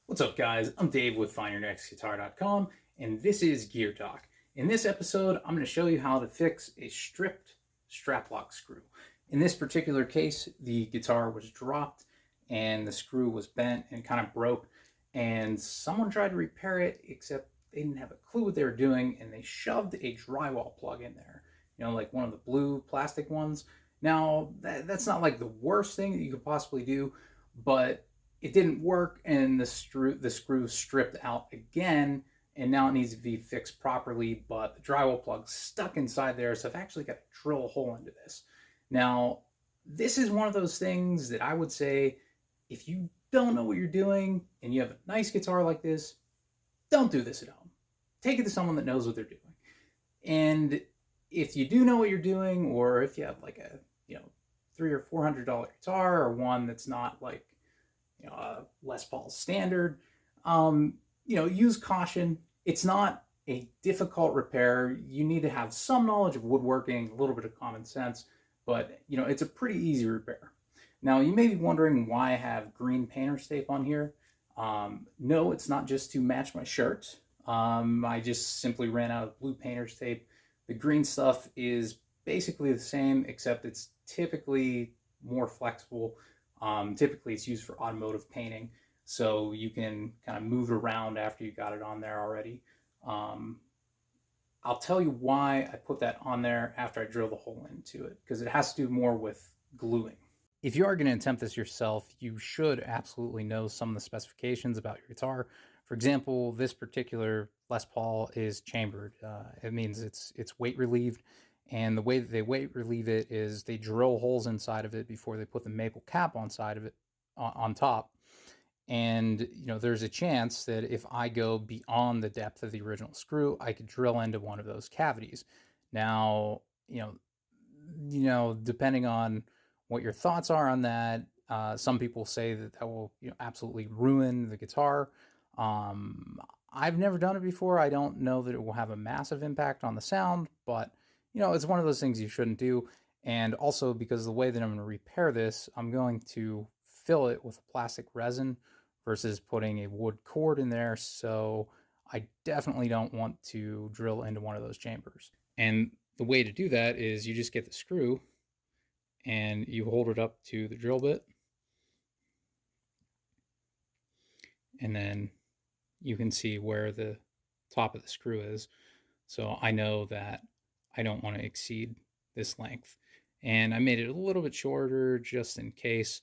What's up, guys? I'm Dave with FindYourNextGuitar.com, and this is Gear Talk. In this episode, I'm going to show you how to fix a stripped strap lock screw. In this particular case, the guitar was dropped and the screw was bent and kind of broke, and someone tried to repair it, except they didn't have a clue what they were doing, and they shoved a drywall plug in there, like one of the blue plastic ones. Now, that's not like the worst thing that you could possibly do, but it didn't work, and the screw stripped out again, and now it needs to be fixed properly, but the drywall plug's stuck inside there, so I've actually got to drill a hole into this. Now, this is one of those things that I would say, if you don't know what you're doing and you have a nice guitar like this, don't do this at home. Take it to someone that knows what they're doing. And if you do know what you're doing, or if you have like a $300 or $400 guitar, or one that's not like Les Paul standard, use caution. It's not a difficult repair. You need to have some knowledge of woodworking, a little bit of common sense, but it's a pretty easy repair. Now, you may be wondering why I have green painter's tape on here. No, it's not just to match my shirt. I just simply ran out of blue painter's tape. The green stuff is basically the same, except it's typically more flexible. Typically it's used for automotive painting, so you can kind of move it around after you got it on there already. I'll tell you why I put that on there after I drill the hole into it, because it has to do more with gluing. If you are going to attempt this yourself, you should absolutely know some of the specifications about your guitar. For example, this particular Les Paul is chambered. It means it's weight relieved. And the way that they weight relieve it is they drill holes inside of it before they put the maple cap on side of it on top. And there's a chance that if I go beyond the depth of the original screw, I could drill into one of those cavities. Now, depending on what your thoughts are on that, some people say that will absolutely ruin the guitar. I've never done it before. I don't know that it will have a massive impact on the sound, but it's one of those things you shouldn't do. And also, because the way that I'm going to repair this, I'm going to fill it with a plastic resin versus putting a wood cord in there. So I definitely don't want to drill into one of those chambers. And the way to do that is you just get the screw and you hold it up to the drill bit. And then you can see where the top of the screw is. So I know that I don't want to exceed this length. And I made it a little bit shorter just in case,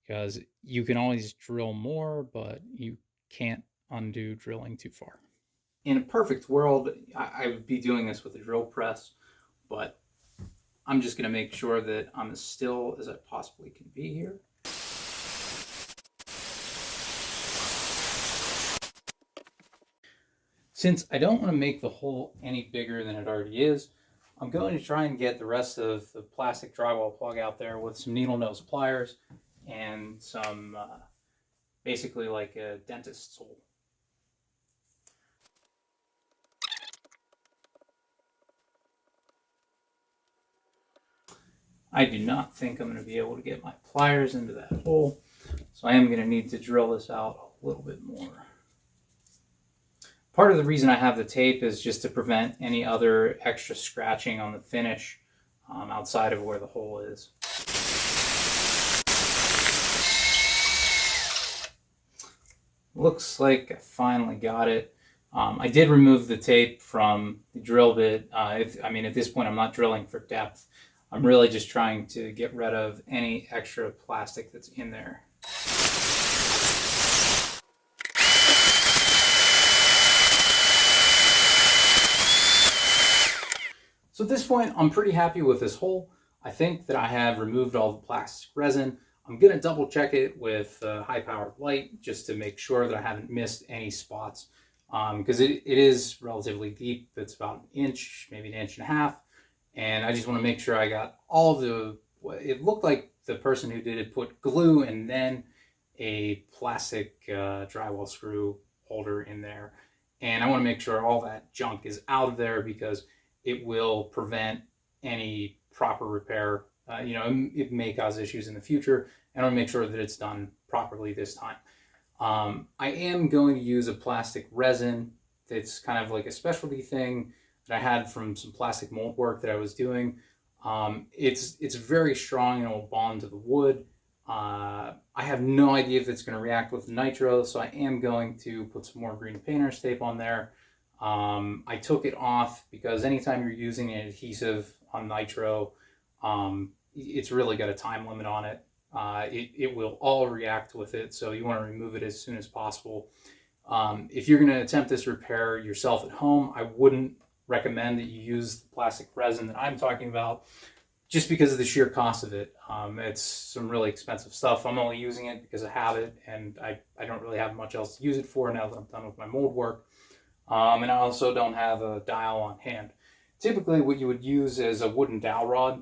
because you can always drill more, but you can't undo drilling too far. In a perfect world, I would be doing this with a drill press, but I'm just going to make sure that I'm as still as I possibly can be here. Since I don't want to make the hole any bigger than it already is, I'm going to try and get the rest of the plastic drywall plug out there with some needle nose pliers and some, basically like a dentist's hole. I do not think I'm going to be able to get my pliers into that hole, so I am going to need to drill this out a little bit more. Part of the reason I have the tape is just to prevent any other extra scratching on the finish outside of where the hole is. Looks like I finally got it. I did remove the tape from the drill bit. At this point, I'm not drilling for depth. I'm really just trying to get rid of any extra plastic that's in there. So at this point, I'm pretty happy with this hole. I think that I have removed all the plastic resin. I'm going to double check it with high-powered light just to make sure that I haven't missed any spots, because it is relatively deep. It's about an inch, maybe an inch and a half, and I just want to make sure I got all the... It looked like the person who did it put glue and then a plastic drywall screw holder in there, and I want to make sure all that junk is out of there, because it will prevent any proper repair. It may cause issues in the future, and I want to make sure that it's done properly this time. I am going to use a plastic resin that's kind of like a specialty thing that I had from some plastic mold work that I was doing. It's very strong and it will bond to the wood. I have no idea if it's going to react with nitro, so I am going to put some more green painter's tape on there. I took it off because anytime you're using an adhesive on nitro, it's really got a time limit on it. It will all react with it, so you want to remove it as soon as possible. If you're going to attempt this repair yourself at home, I wouldn't recommend that you use the plastic resin that I'm talking about, just because of the sheer cost of it. It's some really expensive stuff. I'm only using it because I have it, and I don't really have much else to use it for now that I'm done with my mold work. And I also don't have a dowel on hand. Typically what you would use is a wooden dowel rod.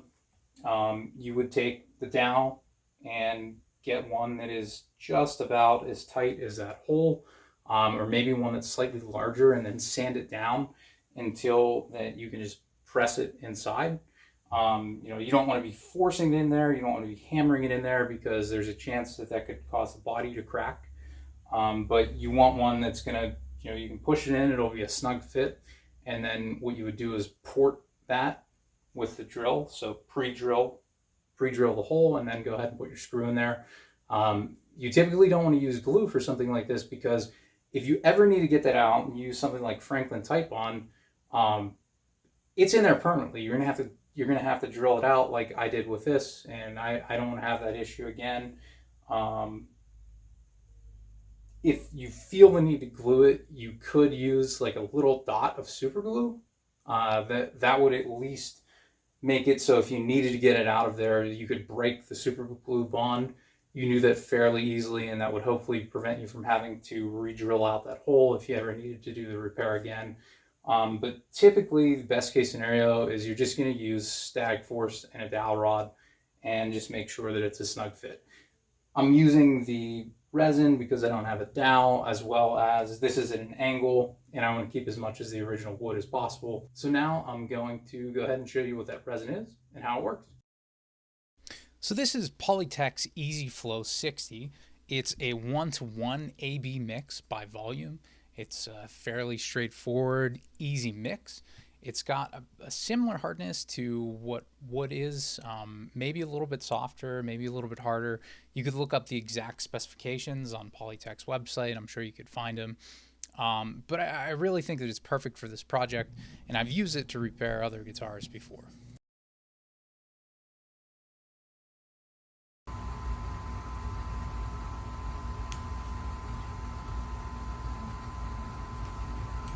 You would take the dowel and get one that is just about as tight as that hole, or maybe one that's slightly larger, and then sand it down until that you can just press it inside. You don't want to be forcing it in there. You don't want to be hammering it in there because there's a chance that could cause the body to crack. But you want one that's going to, you can push it in, it'll be a snug fit. And then what you would do is port that with the drill. So pre-drill the hole and then go ahead and put your screw in there. You typically don't want to use glue for something like this, because if you ever need to get that out and use something like Franklin Titebond, it's in there permanently. You're gonna have to drill it out like I did with this, and I don't want to have that issue again. If you feel the need to glue it, you could use like a little dot of super glue. That would at least make it so if you needed to get it out of there, you could break the super glue bond. You knew that fairly easily, and that would hopefully prevent you from having to re-drill out that hole if you ever needed to do the repair again. But typically the best case scenario is you're just going to use static force and a dowel rod and just make sure that it's a snug fit. I'm using the resin because I don't have a dowel, as well as this is at an angle and I want to keep as much as the original wood as possible. So now I'm going to go ahead and show you what that resin is and how it works. So this is Polytech's Easy Flow 60. It's a 1-to-1 AB mix by volume. It's a fairly straightforward, easy mix. It's got a similar hardness to what wood is, maybe a little bit softer, maybe a little bit harder. You could look up the exact specifications on Polytech's website. I'm sure you could find them. But I really think that it's perfect for this project, and I've used it to repair other guitars before.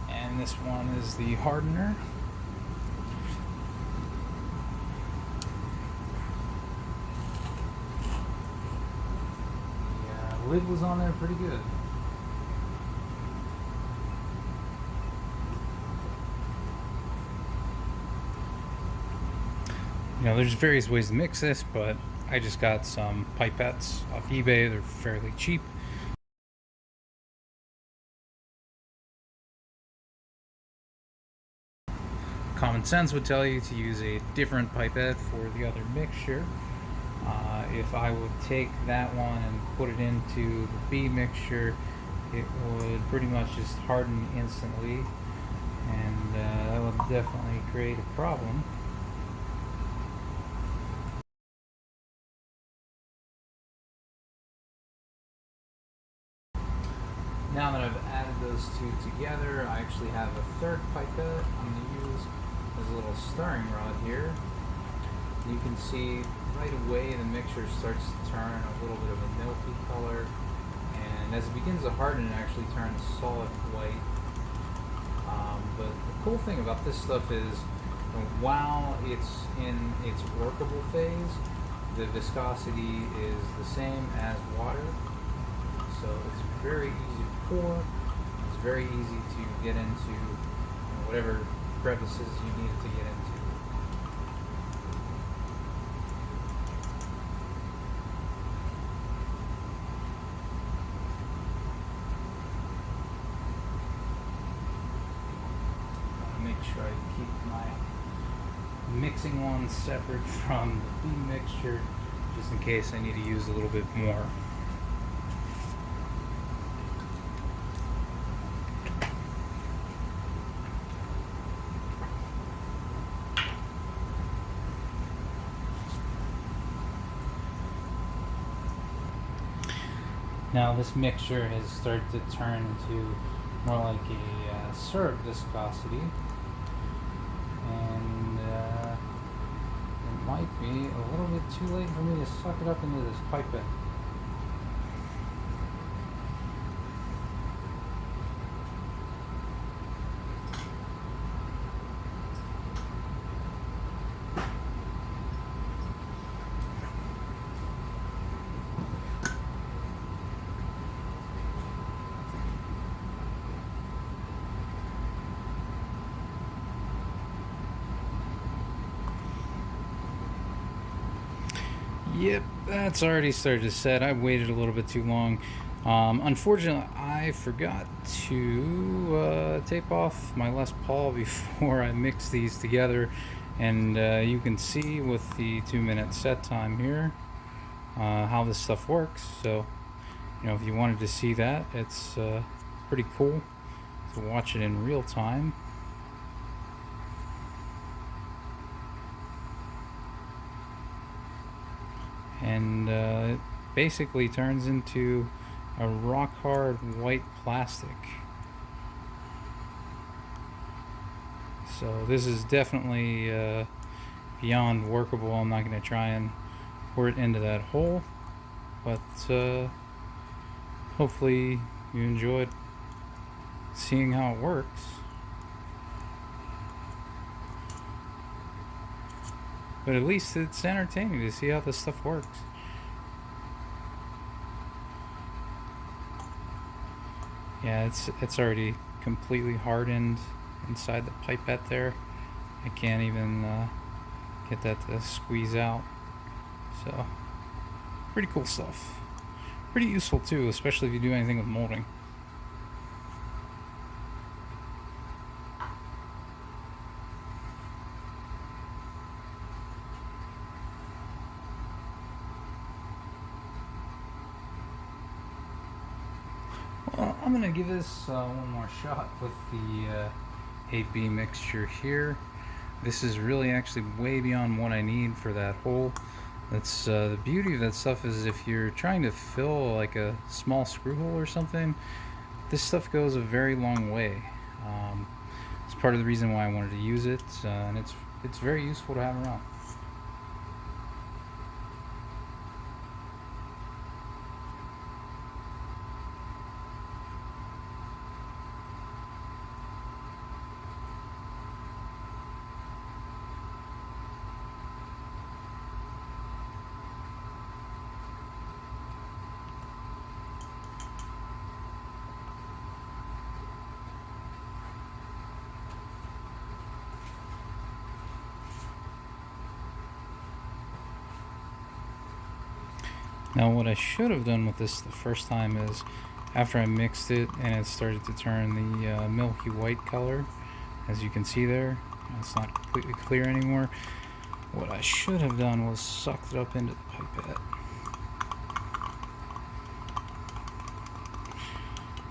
And this one is the hardener. The lid was on there pretty good. There's various ways to mix this, but I just got some pipettes off eBay. They're fairly cheap. Common sense would tell you to use a different pipette for the other mixture. If I would take that one and put it into the B mixture, it would pretty much just harden instantly, and that would definitely create a problem. Now that I've added those two together, I actually have a third pipette I'm going to use as a little stirring rod here. You can see right away the mixture starts to turn a little bit of a milky color, and as it begins to harden, it actually turns solid white. But the cool thing about this stuff is, while it's in its workable phase, the viscosity is the same as water. So it's very easy to pour. It's very easy to get into whatever crevices you need it to get into. Make sure I keep my mixing one separate from the B mixture, just in case I need to use a little bit more. Now this mixture has started to turn into more like a syrup viscosity, and it might be a little bit too late for me to suck it up into this pipette. Yep, that's already started to set. I waited a little bit too long. Unfortunately, I forgot to tape off my Les Paul before I mixed these together. And you can see with the 2-minute set time here how this stuff works. So, if you wanted to see that, it's pretty cool to watch it in real time. And it basically turns into a rock hard white plastic. So this is definitely beyond workable. I'm not going to try and pour it into that hole, but hopefully you enjoyed seeing how it works. But at least it's entertaining to see how this stuff works. Yeah, it's already completely hardened inside the pipette there. I can't even get that to squeeze out. So, pretty cool stuff. Pretty useful too, especially if you do anything with molding. Well, I'm going to give this one more shot with the 8B mixture here. This is really actually way beyond what I need for that hole. That's the beauty of that stuff is if you're trying to fill like a small screw hole or something, this stuff goes a very long way. It's part of the reason why I wanted to use it, and it's very useful to have around. Now what I should have done with this the first time is, after I mixed it and it started to turn the milky white color, as you can see there, it's not completely clear anymore. What I should have done was sucked it up into the pipette.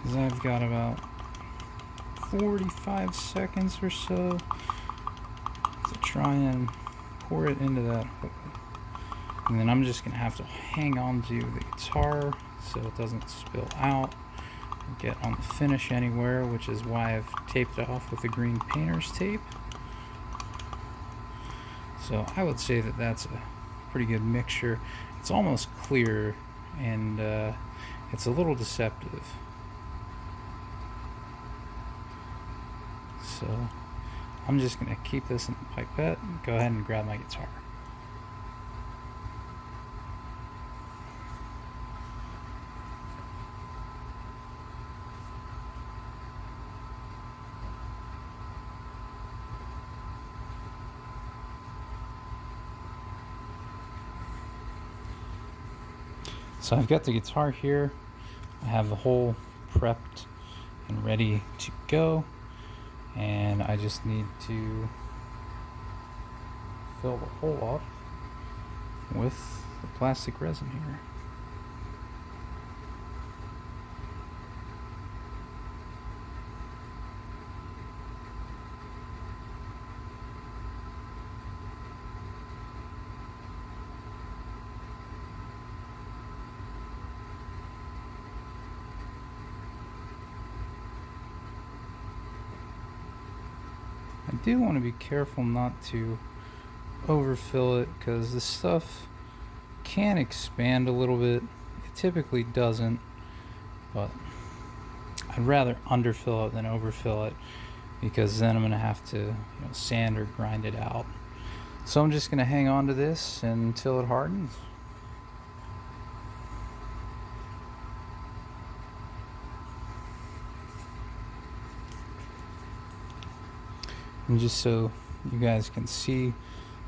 Because I've got about 45 seconds or so to try and pour it into that hole. And then I'm just going to have to hang on to the guitar so it doesn't spill out or get on the finish anywhere, which is why I've taped it off with the green painter's tape. So I would say that that's a pretty good mixture. It's almost clear, and it's a little deceptive. So I'm just going to keep this in the pipette and go ahead and grab my guitar. So I've got the guitar here. I have the hole prepped and ready to go, and I just need to fill the hole up with the plastic resin here. do want to be careful not to overfill it, because this stuff can expand a little bit. It typically doesn't, but I'd rather underfill it than overfill it, because then I'm going to have to sand or grind it out. So I'm just going to hang on to this until it hardens. And just so you guys can see,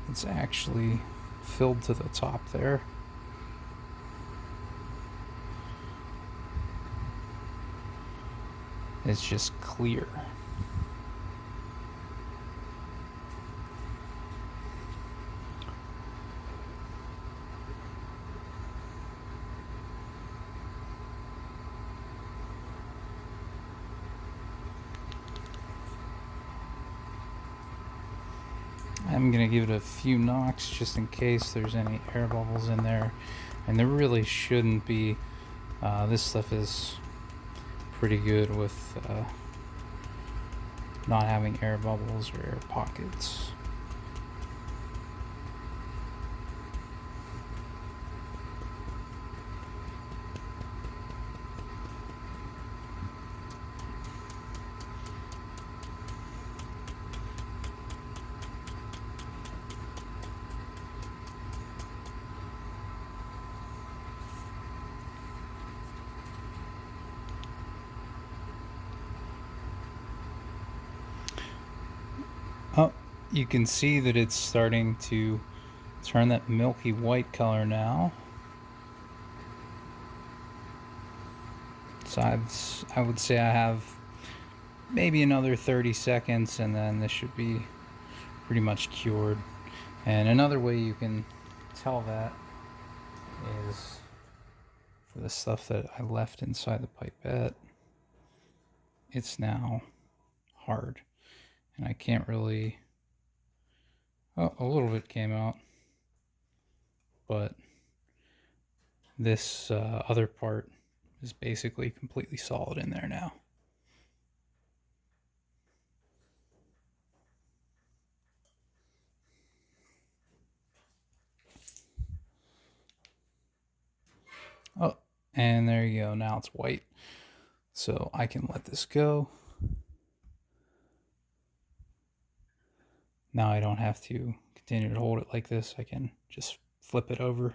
it's actually filled to the top there. It's just clear. I'm going to give it a few knocks just in case there's any air bubbles in there, and there really shouldn't be. This stuff is pretty good with not having air bubbles or air pockets. Oh, you can see that it's starting to turn that milky white color now. So I would say I have maybe another 30 seconds, and then this should be pretty much cured. And another way you can tell that is for the stuff that I left inside the pipette. It's now hard, and I can't really, oh, a little bit came out, but this other part is basically completely solid in there now. Oh, and there you go. Now it's white. So I can let this go. Now I don't have to continue to hold it like this. I can just flip it over.